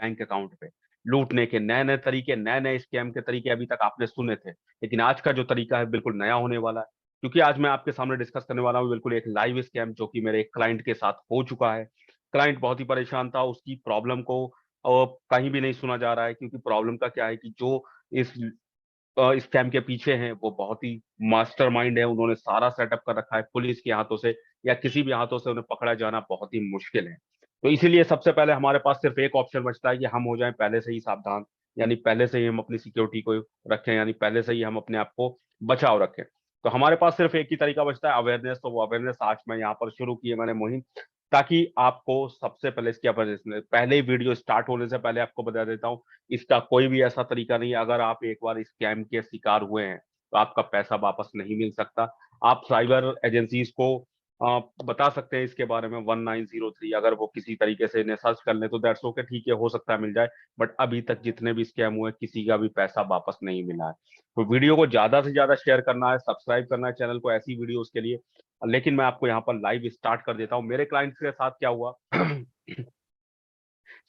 Bank account पे। लूटने के नए नए तरीके, नए नए स्कैम के तरीके अभी तक आपने सुने थे, लेकिन आज का जो तरीका है बिल्कुल नया होने वाला है। क्योंकि आज मैं आपके सामने डिस्कस करने वाला हूँ बिल्कुल एक लाइव स्कैम जो कि मेरे एक क्लाइंट के साथ हो चुका है। क्लाइंट बहुत ही परेशान था, उसकी प्रॉब्लम को कहीं भी नहीं सुना जा रहा है, क्योंकि प्रॉब्लम का क्या है कि जो इस स्कैम के पीछे हैं वो बहुत ही मास्टरमाइंड है। उन्होंने सारा सेटअप कर रखा है, पुलिस के हाथों से या किसी भी हाथों से उन्हें पकड़ा जाना बहुत ही मुश्किल है। तो इसीलिए सबसे पहले हमारे पास सिर्फ एक ऑप्शन बचता है कि हम हो जाएं पहले से ही सावधान, यानी पहले से ही हम अपनी सिक्योरिटी को रखें, यानी पहले से ही हम अपने आप को बचाव रखें। तो हमारे पास सिर्फ एक ही तरीका बचता है, अवेयरनेस। तो वो अवेयरनेस आज मैं यहाँ पर शुरू की है मैंने मुहिम, ताकि आपको सबसे पहले इसकी अवेयरनेस, पहले ही वीडियो स्टार्ट होने से पहले आपको बता देता हूँ, इसका कोई भी ऐसा तरीका नहीं है। अगर आप एक बार स्कैम के शिकार हुए हैं तो आपका पैसा वापस नहीं मिल सकता। आप साइबर एजेंसीज को बता सकते हैं इसके बारे में, 1903, अगर वो किसी तरीके से इन्हें सर्च कर ले तो दैट्स ओके, ठीक है, हो सकता है मिल जाए। बट अभी तक जितने भी स्कैम हुए किसी का भी पैसा वापस नहीं मिला है। तो वीडियो को ज्यादा से ज्यादा शेयर करना है, सब्सक्राइब करना है चैनल को ऐसी वीडियोस के लिए। लेकिन मैं आपको यहाँ पर लाइव स्टार्ट कर देता हूँ मेरे क्लाइंट्स के साथ क्या हुआ।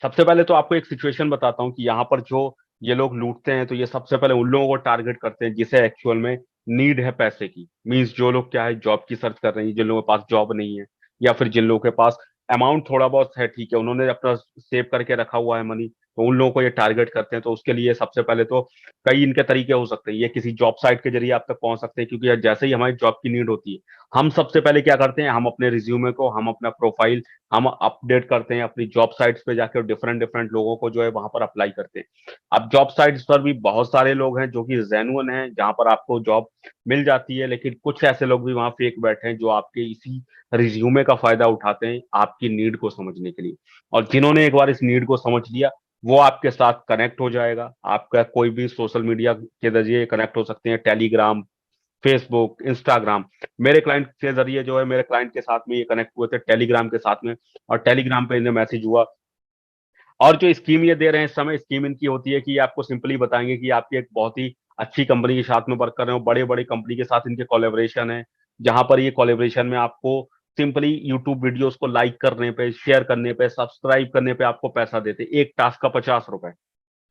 सबसे पहले तो आपको एक सिचुएशन बताता हूँ कि यहाँ पर जो ये लोग लूटते हैं तो ये सबसे पहले उन लोगों को टारगेट करते हैं जिसे एक्चुअल में नीड है पैसे की। मींस जो लोग क्या है जॉब की सर्च कर रहे हैं, जिन लोगों के पास जॉब नहीं है, या फिर जिन लोगों के पास अमाउंट थोड़ा बहुत है, ठीक है, उन्होंने अपना सेव करके रखा हुआ है मनी, तो उन लोगों को ये टारगेट करते हैं। तो उसके लिए सबसे पहले तो कई इनके तरीके हो सकते हैं। ये किसी जॉब साइट के जरिए आप तक पहुंच सकते हैं, क्योंकि जैसे ही हमारी जॉब की नीड होती है हम सबसे पहले क्या करते हैं, हम अपने रिज्यूमे को, हम अपना प्रोफाइल हम अपडेट करते हैं अपनी जॉब साइट्स पे जाकर, डिफरेंट डिफरेंट लोगों को जो है वहां पर अप्लाई करते हैं। अब जॉब साइट्स पर भी बहुत सारे लोग हैं जो कि जेन्युइन हैं, जहां पर आपको जॉब मिल जाती है, लेकिन कुछ ऐसे लोग भी वहां फेक बैठे हैं जो आपके इसी रिज्यूमे का फायदा उठाते हैं आपकी नीड को समझने के लिए। और जिन्होंने एक बार इस नीड को समझ लिया वो आपके साथ कनेक्ट हो जाएगा। आपका कोई भी सोशल मीडिया के जरिए कनेक्ट हो सकते हैं, टेलीग्राम, फेसबुक, इंस्टाग्राम। मेरे क्लाइंट के जरिए जो है, मेरे क्लाइंट के साथ में ये कनेक्ट हुए थे टेलीग्राम के साथ में, और टेलीग्राम पे इन्हें मैसेज हुआ। और जो स्कीम ये दे रहे हैं इस समय, स्कीम इनकी होती है कि ये आपको सिंपली बताएंगे कि आपकी एक बहुत ही अच्छी कंपनी के साथ में वर्क कर रहे हो, बड़े बड़े कंपनी के साथ इनके कोलेबोरेशन है, जहां पर ये कोलेबोरेशन में आपको सिंपली यूट्यूब वीडियोस को लाइक करने पे, शेयर करने पे, सब्सक्राइब करने पे आपको पैसा देते हैं। एक टास्क का 50 रुपए,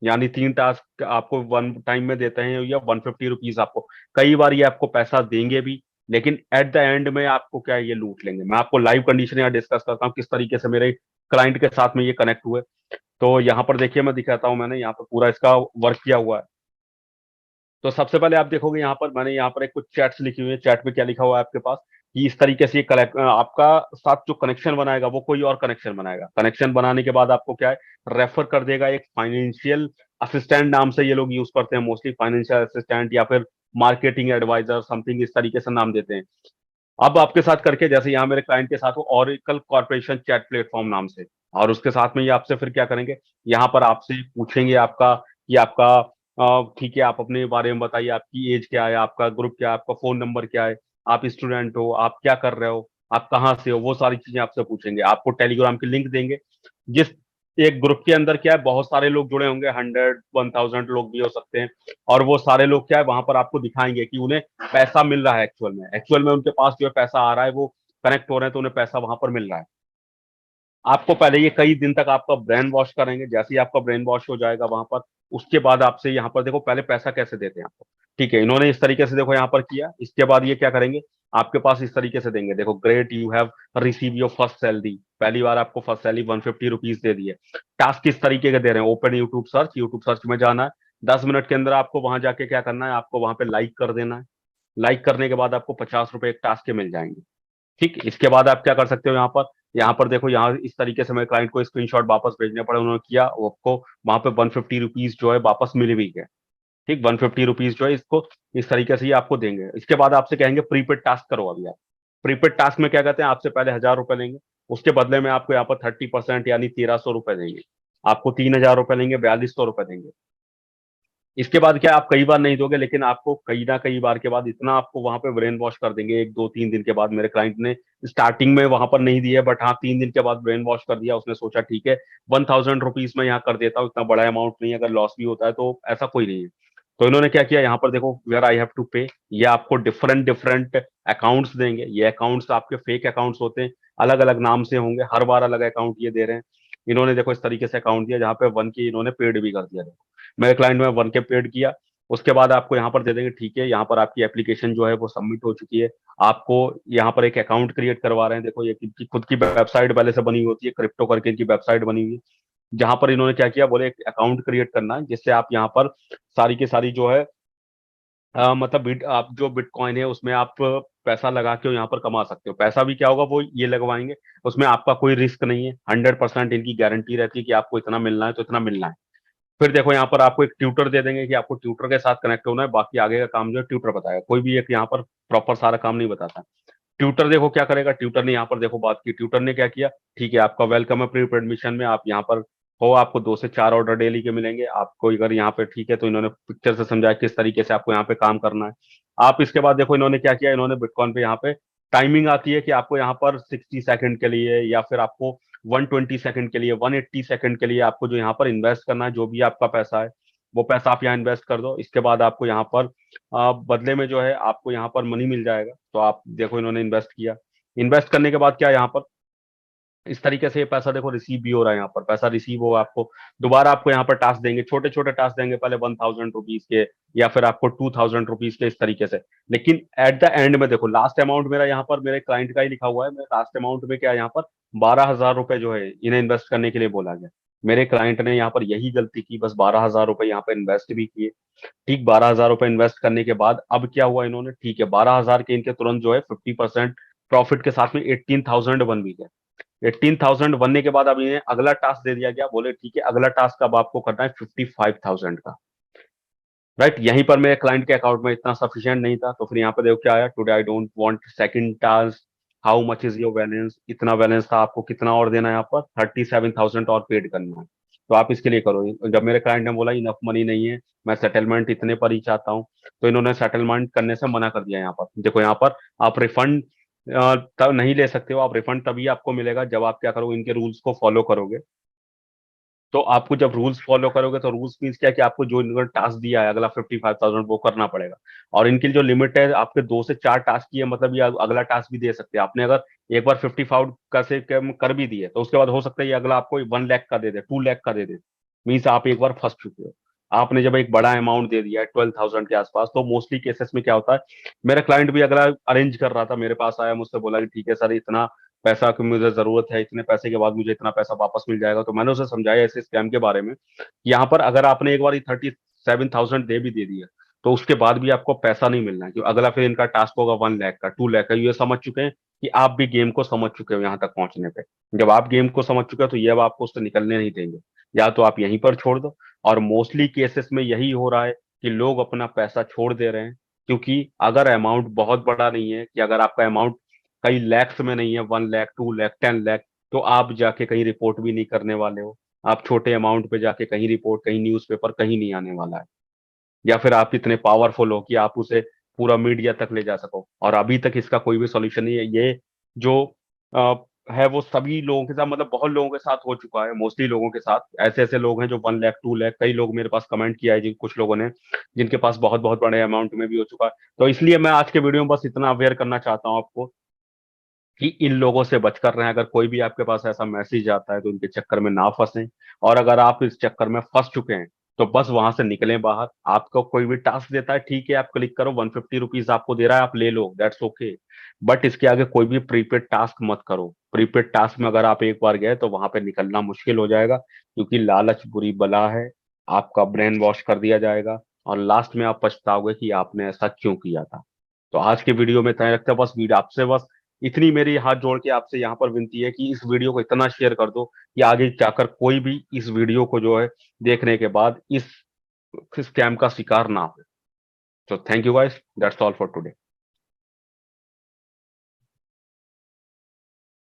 यानी 3 टास्क आपको वन टाइम में देते हैं, या 150 रुपीज आपको। कई बार ये आपको पैसा देंगे भी, लेकिन एट द एंड में आपको क्या है, ये लूट लेंगे। मैं आपको लाइव कंडीशन यहाँ डिस्कस करता हूँ किस तरीके से मेरे क्लाइंट के साथ में ये कनेक्ट हुए। तो यहाँ पर देखिए मैं दिखाता हूँ, मैंने यहाँ पर पूरा इसका वर्क किया हुआ है। तो सबसे पहले आप देखोगे यहाँ पर मैंने यहाँ पर एक कुछ चैट्स लिखी हुई है। चैट पे क्या लिखा हुआ है आपके पास कि इस तरीके से ये कलेक्ट आपका साथ जो कनेक्शन बनाएगा वो कोई और कनेक्शन बनाएगा। कनेक्शन बनाने के बाद आपको क्या है, रेफर कर देगा एक फाइनेंशियल असिस्टेंट, नाम से ये लोग यूज करते हैं मोस्टली, फाइनेंशियल असिस्टेंट या फिर मार्केटिंग एडवाइजर समथिंग, इस तरीके से नाम देते हैं। अब आपके साथ करके, जैसे यहाँ मेरे क्लाइंट के साथ हो, ऑरिकल कॉर्पोरेशन चैट प्लेटफॉर्म नाम से, और उसके साथ में ये आपसे फिर क्या करेंगे, यहाँ पर आपसे पूछेंगे आपका कि आपका ठीक है, आप अपने बारे में बताइए, आपकी एज क्या है, आपका ग्रुप क्या है, आपका फोन नंबर क्या है, आप स्टूडेंट हो, आप क्या कर रहे हो, आप कहाँ से हो, वो सारी चीजें आपसे पूछेंगे। आपको टेलीग्राम की लिंक देंगे, जिस एक ग्रुप के अंदर क्या है बहुत सारे लोग जुड़े होंगे, 100-1000 लोग भी हो सकते हैं। और वो सारे लोग क्या है वहां पर आपको दिखाएंगे कि उन्हें पैसा मिल रहा है, एक्चुअल में उनके पास जो है पैसा आ रहा है, वो कनेक्ट हो रहे हैं तो उन्हें पैसा वहां पर मिल रहा है। आपको पहले ये कई दिन तक आपका ब्रेन वॉश करेंगे, जैसे ही आपका ब्रेन वॉश हो जाएगा वहां पर, उसके बाद आपसे यहाँ पर देखो पहले पैसा कैसे देते हैं आपको। ठीक है, इन्होंने इस तरीके से देखो यहाँ पर किया, इसके बाद ये क्या करेंगे, आपके पास इस तरीके से देंगे, देखो great you have receive your first salary, पहली बार आपको फर्स्ट सैलरी 150 रुपीज दे दिए। टास्क किस तरीके के दे रहे हैं, open YouTube search, YouTube search में जाना है, 10 मिनट के अंदर आपको वहां जाके क्या करना है, आपको वहां पे लाइक कर देना है। लाइक करने के बाद आपको 50 रुपए एक टास्क के मिल जाएंगे। ठीक, इसके बाद आप क्या कर सकते हो, यहाँ पर देखो, यहाँ इस तरीके से मेरे क्लाइंट को स्क्रीनशॉट वापस भेजने पड़े, उन्होंने किया, वो आपको वहां पे 150 रुपीज जो है वापस मिल भी गए। ठीक, 150 रुपीज जो है इसको इस तरीके से ही आपको देंगे। इसके बाद आपसे कहेंगे प्रीपेड टास्क करो। अभी आप प्रीपेड टास्क में क्या कहते हैं, आपसे पहले 1000 रुपए लेंगे, उसके बदले में आपको यहाँ पर 30% यानी 1300 रुपए देंगे। आपको 3000 रुपए लेंगे, 4200 रुपए देंगे। इसके बाद क्या, आप कई बार नहीं दोगे, लेकिन आपको कई ना कई बार के बाद इतना आपको वहां पे ब्रेन वॉश कर देंगे, 1 2 3 दिन के बाद। मेरे क्लाइंट ने स्टार्टिंग में वहां पर नहीं दिया, बट हाँ 3 दिन के बाद ब्रेन वॉश कर दिया। उसने सोचा ठीक है 1000 रुपीज में यहाँ कर देता हूँ, इतना बड़ा अमाउंट नहीं है, अगर लॉस भी होता है तो ऐसा कोई नहीं है। तो इन्होंने क्या किया, यहाँ पर देखो वेयर आई हैव टू पे, ये आपको डिफरेंट डिफरेंट अकाउंट्स देंगे। ये अकाउंट्स आपके फेक अकाउंट्स होते हैं, अलग अलग नाम से होंगे, हर बार अलग अकाउंट ये दे रहे हैं। इन्होंने देखो इस तरीके से अकाउंट दिया जहाँ पे 1K इन्होंने पेड भी कर दिया। देखो मेरे क्लाइंट में 1K पेड किया, उसके बाद आपको यहाँ पर दे देंगे ठीक है, यहाँ पर आपकी एप्लीकेशन जो है वो सबमिट हो चुकी है। आपको यहाँ पर एक अकाउंट क्रिएट करवा रहे हैं। देखो ये इनकी खुद की वेबसाइट पहले से बनी होती है, क्रिप्टो करके इनकी वेबसाइट बनी हुई है, जहां पर इन्होंने क्या किया, बोले एक अकाउंट क्रिएट करना है जिससे आप यहाँ पर सारी की सारी जो है मतलब आप जो बिटकॉइन है उसमें आप पैसा लगा के यहाँ पर कमा सकते हो। पैसा भी क्या होगा, वो ये लगवाएंगे, उसमें आपका कोई रिस्क नहीं है, 100% इनकी गारंटी रहती है कि आपको इतना मिलना है तो इतना मिलना है। फिर देखो यहाँ पर आपको एक ट्यूटर दे देंगे कि आपको ट्यूटर के साथ कनेक्ट होना है, बाकी आगे का काम जो है ट्यूटर बताएगा, कोई भी एक यहाँ पर प्रॉपर सारा काम नहीं बताता। ट्यूटर देखो क्या करेगा, ट्यूटर ने यहाँ पर देखो बात की, ट्यूटर ने क्या किया, ठीक है आपका वेलकम है प्री एडमिशन में, आप यहाँ पर हो, आपको 2 से 4 ऑर्डर डेली के मिलेंगे आपको, अगर यहाँ पे ठीक है तो इन्होंने पिक्चर से समझाया किस तरीके से आपको यहाँ पे काम करना है। आप इसके बाद देखो इन्होंने क्या किया, इन्होंने बिटकॉइन पे यहाँ पे टाइमिंग आती है कि आपको यहाँ पर 60 सेकंड के लिए या फिर आपको 120 सेकंड के लिए, 180 सेकंड के लिए आपको जो यहाँ पर इन्वेस्ट करना है, जो भी आपका पैसा है वो पैसा आप यहाँ इन्वेस्ट कर दो। इसके बाद आपको यहाँ पर बदले में जो है आपको यहाँ पर मनी मिल जाएगा। तो आप देखो इन्होंने इन्वेस्ट किया, इन्वेस्ट करने के बाद क्या यहाँ पर इस तरीके से ये पैसा देखो रिसीव भी हो रहा है, यहाँ पर पैसा रिसीव हो, आपको दोबारा आपको यहाँ पर टास्क देंगे, छोटे छोटे टास्क देंगे, पहले 1000 रुपीज के या फिर आपको 2000 रुपीज के, इस तरीके से। लेकिन एट द एंड में देखो लास्ट अमाउंट मेरा यहाँ पर मेरे क्लाइंट का ही लिखा हुआ है, मेरे लास्ट अमाउंट में क्या है यहाँ पर 12,000 रुपए जो है इन्हें इन्वेस्ट करने के लिए बोला गया। मेरे क्लाइंट ने यहाँ पर यही गलती की, बस 12,000 रुपए यहाँ पर इन्वेस्ट भी किए। ठीक 12,000 रुपए इन्वेस्ट करने के बाद अब क्या हुआ, इन्होंने ठीक है 12,000 के इनके तुरंत जो है 50% प्रॉफिट के साथ में 18,000 बन भी गया। 18,000 बनने के बाद अब इन्हें अगला टास्क दे दिया गया, बोले ठीक है अगला टास्क अब आपको करना है 55,000 का। राइट, यहीं पर मेरे क्लाइंट के अकाउंट में इतना सफिशिएंट नहीं था, तो फिर यहाँ पे देखो क्या आया, today I don't want second task, how much is your balance, इतना बैलेंस था, आपको कितना और देना है, यहाँ पर 37,000 और पेड करना है। तो आप इसके लिए करो। जब मेरे क्लाइंट ने बोला इनफ मनी नहीं है, मैं सेटलमेंट इतने पर ही चाहता हूँ, तो इन्होंने सेटलमेंट करने से मना कर दिया। यहाँ पर देखो, यहाँ पर आप रिफंड तब नहीं ले सकते हो, आप रिफंड तभी आपको मिलेगा जब आप क्या करोगे, इनके रूल्स को फॉलो करोगे। तो आपको जब रूल्स फॉलो करोगे तो रूल्स मीन्स क्या है कि आपको जो इन्होंने टास्क दिया है अगला 55,000 वो करना पड़ेगा। और इनकी जो लिमिट है आपके 2 से 4 टास्क की है, मतलब ये अगला टास्क भी दे सकते हैं। आपने अगर एक बार 55 का से कम कर भी दिए तो उसके बाद हो सकता है ये अगला आपको 1 लाख का दे दे, 2 लाख का दे दे, मीन्स आप एक बार फंस चुके हो। आपने जब एक बड़ा अमाउंट दे दिया है 12,000 के आसपास, तो मोस्टली केसेस में क्या होता है, मेरा क्लाइंट भी अगला अरेंज कर रहा था, मेरे पास आया, मुझसे बोला कि ठीक है सर इतना पैसा की मुझे जरूरत है, इतने पैसे के बाद मुझे इतना पैसा वापस मिल जाएगा। तो मैंने उसे समझाया ऐसे स्कैम के बारे में कि यहाँ पर अगर आपने एक बार 37,000 दे भी दे दिया तो उसके बाद भी आपको पैसा नहीं मिलना है, क्योंकि अगला फिर इनका टास्क होगा 1 लाख का, 2 लाख का। ये समझ चुके हैं कि आप भी गेम को समझ चुके हो यहाँ तक पहुंचने पे। जब आप गेम को समझ चुके हो तो ये अब आपको उससे निकलने नहीं देंगे, या तो आप यहीं पर छोड़ दो। और मोस्टली केसेस में यही हो रहा है कि लोग अपना पैसा छोड़ दे रहे हैं, क्योंकि अगर अमाउंट बहुत बड़ा नहीं है, कि अगर आपका अमाउंट कई लैक्स में नहीं है, 1 लाख, 2 लाख, 10 लाख, तो आप जाके कहीं रिपोर्ट भी नहीं करने वाले हो। आप छोटे अमाउंट पे जाके कहीं रिपोर्ट, कहीं न्यूज़पेपर, कहीं नहीं आने वाला है। या फिर आप इतने पावरफुल हो कि आप उसे पूरा मीडिया तक ले जा सको, और अभी तक इसका कोई भी सॉल्यूशन नहीं है। ये जो अ, है वो सभी लोगों के साथ, मतलब बहुत लोगों के साथ हो चुका है, मोस्टली लोगों के साथ। ऐसे ऐसे लोग हैं जो 1 लाख, 2 लाख, कई लोग मेरे पास कमेंट किया है जिन कुछ लोगों ने, जिनके पास बहुत बहुत बड़े अमाउंट में भी हो चुका है। तो इसलिए मैं आज के वीडियो में बस इतना अवेयर करना चाहता हूँ आपको कि इन लोगों से बचकर रहें। अगर कोई भी आपके पास ऐसा मैसेज आता है तो उनके चक्कर में ना फंसें, और अगर आप इस चक्कर में फंस चुके हैं तो बस वहां से निकलें बाहर। आपको कोई भी टास्क देता है, ठीक है आप क्लिक करो, 150 रुपीज आपको दे रहा है, आप ले लो, दैट्स ओके। बट इसके आगे कोई भी प्रीपेड टास्क मत करो। प्रीपेड टास्क में अगर आप एक बार गए तो वहां पे निकलना मुश्किल हो जाएगा, क्योंकि लालच बुरी बला है, आपका ब्रेन वॉश कर दिया जाएगा, और लास्ट में आप पछताओगे कि आपने ऐसा क्यों किया था। तो आज के वीडियो में तय रखते हैं, बस वीडियो आपसे बस इतनी मेरी हाथ जोड़ के आपसे यहाँ पर विनती है कि इस वीडियो को इतना शेयर कर दो कि आगे जाकर कोई भी इस वीडियो को जो है देखने के बाद इस स्कैम का शिकार ना हो। तो thank you guys, that's all for today.